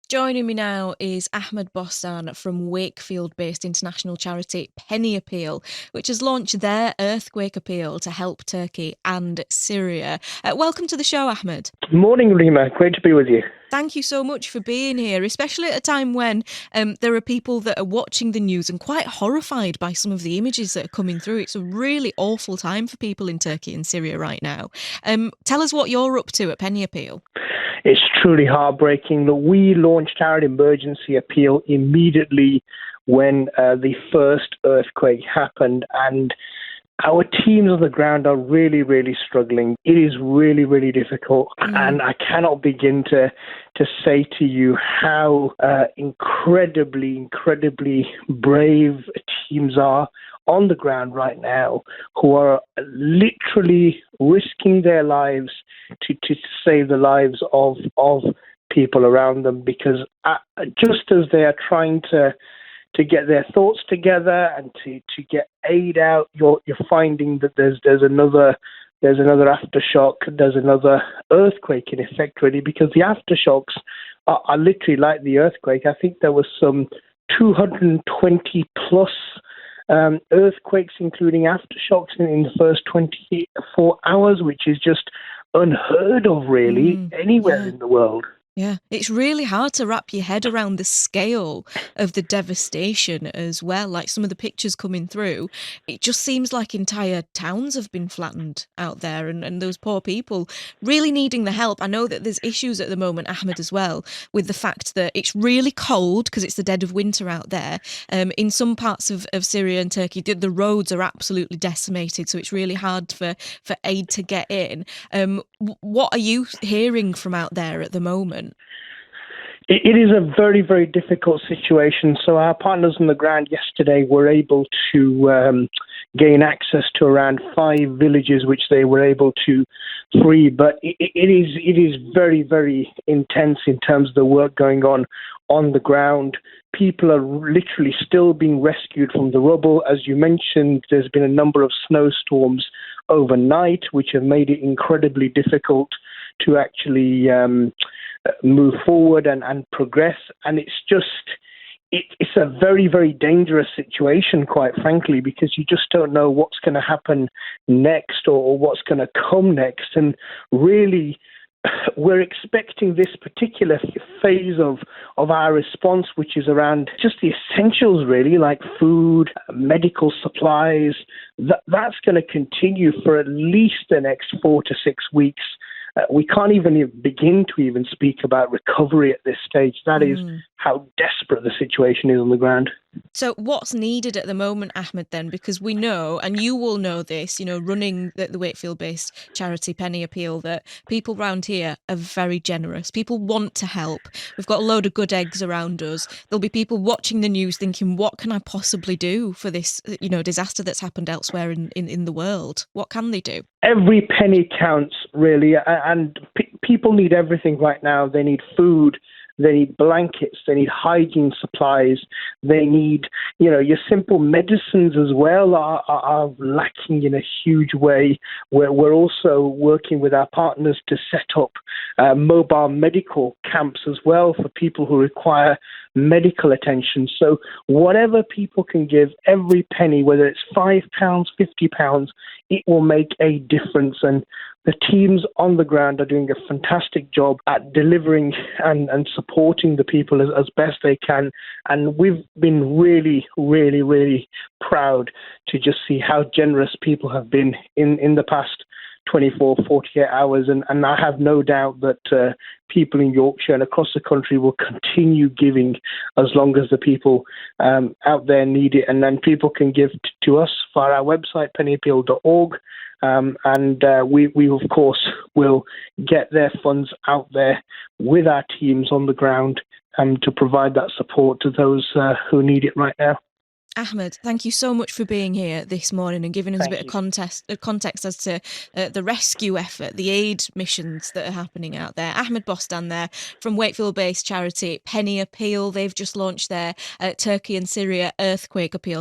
Joining me now is Ahmad Bostan from Wakefield-based international charity PennyAppeal, which has launched their earthquake appeal to help Turkey and Syria. Welcome to the show, Ahmad. Good morning, Rima. Great to be with you. Thank you so much for being here, especially at a time when there are people that are watching the news and quite horrified by some of the images that are coming through. It's a really awful time for people in Turkey and Syria right now. Tell us what you're up to at PennyAppeal. It's truly heartbreaking that we launched our emergency appeal immediately when the first earthquake happened, and our teams on the ground are really, really struggling. It is really, really difficult, and I cannot begin to say to you how incredibly brave teams are on the ground right now, who are literally risking their lives to save the lives of people around them, because just as they are trying to get their thoughts together and to get aid out, you're finding that there's another aftershock, there's another earthquake in effect, really, because the aftershocks are literally like the earthquake. I think there was some 220 plus earthquakes, including aftershocks, in the first 24 hours, which is just unheard of, really, anywhere in the world. Yeah, it's really hard to wrap your head around the scale of the devastation as well. Like some of the pictures coming through, it just seems like entire towns have been flattened out there, and those poor people really needing the help. I know that there's issues at the moment, Ahmed, as well, with the fact that it's really cold because it's the dead of winter out there. In some parts of Syria and Turkey, the roads are absolutely decimated, so it's really hard for aid to get in. What are you hearing from out there at the moment? It is a very, very difficult situation. So our partners on the ground yesterday were able to gain access to around 5 villages, which they were able to free. But it is very, very intense in terms of the work going on the ground. People are literally still being rescued from the rubble. As you mentioned, there's been a number of snowstorms overnight, which have made it incredibly difficult to actually move forward and progress. And it's a very, very dangerous situation, quite frankly, because you just don't know what's going to happen next or what's going to come next. And really, we're expecting this particular phase of our response, which is around just the essentials, really, like food, medical supplies. That's going to continue for at least the next 4 to 6 weeks. We can't even begin to even speak about recovery at this stage. That is how desperate the situation is on the ground. So what's needed at the moment, Ahmed, then? Because we know, and you will know this, running the Wakefield-based charity PennyAppeal, that people around here are very generous. People want to help. We've got a load of good eggs around us. There'll be people watching the news thinking, what can I possibly do for this, disaster that's happened elsewhere in the world? What can they do? Every penny counts, really, and people need everything right now. They need food. They need blankets, they need hygiene supplies, they need, your simple medicines as well are lacking in a huge way. We're also working with our partners to set up mobile medical camps as well for people who require medical attention. So whatever people can give, every penny, whether it's £5, £50, it will make a difference. And the teams on the ground are doing a fantastic job at delivering and supporting the people as best they can. And we've been really, really, really proud to just see how generous people have been in the past 24, 48 hours. And I have no doubt that people in Yorkshire and across the country will continue giving as long as the people out there need it. And then people can give to us via our website, PennyAppeal.org. And we, of course, will get their funds out there with our teams on the ground to provide that support to those who need it right now. Ahmed, thank you so much for being here this morning and giving us a bit of context as to the rescue effort, the aid missions that are happening out there. Ahmad Bostan there from Wakefield-based charity PennyAppeal. They've just launched their Turkey and Syria earthquake appeal.